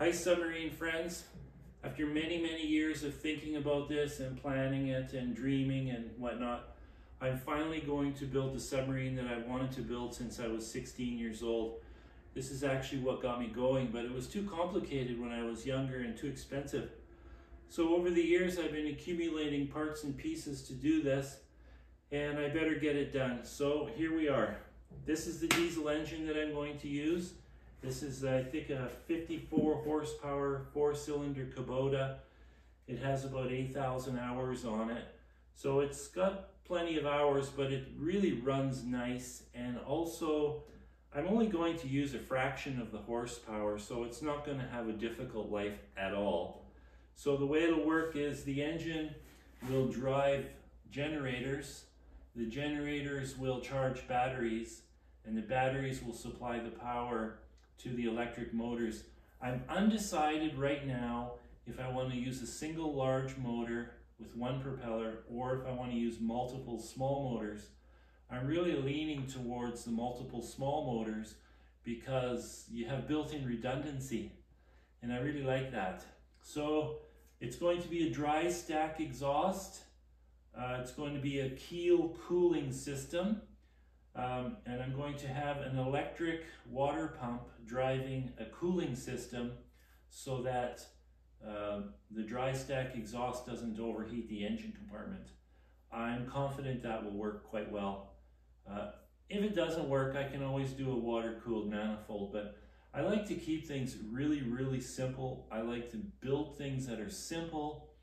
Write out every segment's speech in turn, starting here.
Hi submarine friends. After many years of thinking about this and planning it and dreaming and whatnot, I'm finally going to build the submarine that I wanted to build since I was 16 years old. This is actually what got me going, but it was too complicated when I was younger and too expensive. So over the years I've been accumulating parts and pieces to do this, and I better get it done. So here we are. This is the diesel engine that I'm going to use. This is, I think, a 54 horsepower 4-cylinder Kubota. It has about 8,000 hours on it. So it's got plenty of hours, but it really runs nice. And also, I'm only going to use a fraction of the horsepower, so it's not going to have a difficult life at all. So the way it'll work is the engine will drive generators. The generators will charge batteries, and the batteries will supply the power to the electric motors. I'm undecided right now if I want to use a single large motor with one propeller or if I want to use multiple small motors. I'm really leaning towards the multiple small motors because you have built-in redundancy, and I really like that. So it's going to be a dry stack exhaust. It's going to be a keel cooling system. And I'm going to have an electric water pump driving a cooling system so that the dry stack exhaust doesn't overheat the engine compartment. I'm confident that will work quite well. If it doesn't work, I can always do a water-cooled manifold, but I like to keep things really simple. I like to build things that are simple,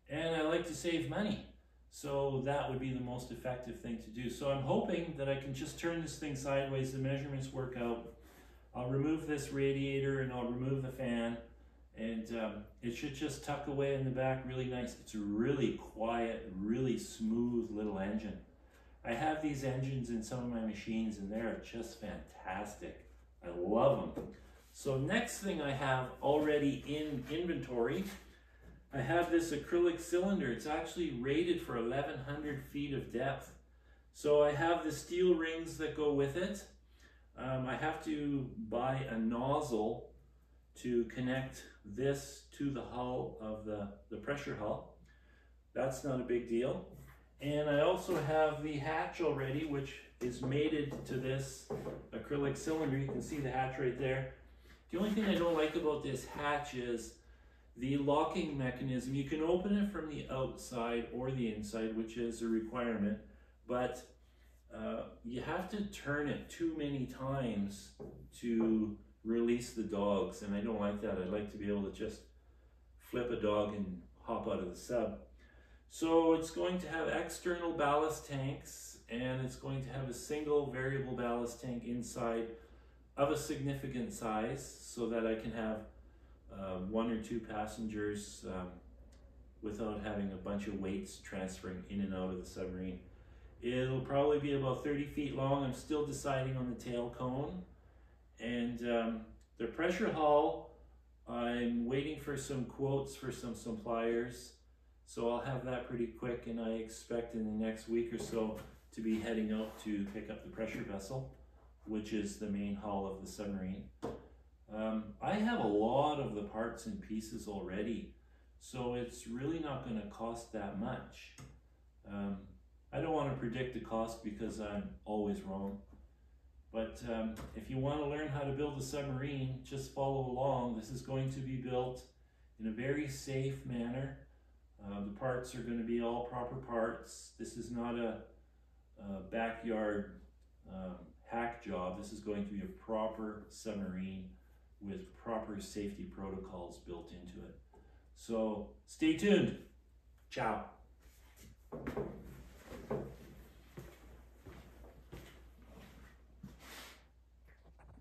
and I like to save money. So that would be the most effective thing to do. So I'm hoping that I can just turn this thing sideways, the measurements work out. I'll remove this radiator and I'll remove the fan, and it should just tuck away in the back really nice. It's a really quiet, really smooth little engine. I have these engines in some of my machines and they're just fantastic. I love them. So next thing I have already in inventory, I have this acrylic cylinder. It's actually rated for 1,100 feet of depth. So I have the steel rings that go with it. I have to buy a nozzle to connect this to the hull of the pressure hull. That's not a big deal. And I also have the hatch already, which is mated to this acrylic cylinder. You can see the hatch right there. The only thing I don't like about this hatch is the locking mechanism. You can open it from the outside or the inside, which is a requirement, but you have to turn it too many times to release the dogs, and I don't like that. I like to be able to just flip a dog and hop out of the sub. So it's going to have external ballast tanks, and it's going to have a single variable ballast tank inside of a significant size so that I can have 1 or 2 passengers without having a bunch of weights transferring in and out of the submarine. It'll probably be about 30 feet long. I'm still deciding on the tail cone. And the pressure hull, I'm waiting for some quotes for some suppliers. So I'll have that pretty quick, and I expect in the next week or so to be heading out to pick up the pressure vessel, which is the main hull of the submarine. I have a lot of the parts and pieces already, so it's really not going to cost that much. I don't want to predict the cost because I'm always wrong. But if you want to learn how to build a submarine, just follow along. This is going to be built in a very safe manner. The parts are going to be all proper parts. This is not a backyard hack job. This is going to be a proper submarine with proper safety protocols built into it. So stay tuned. Ciao.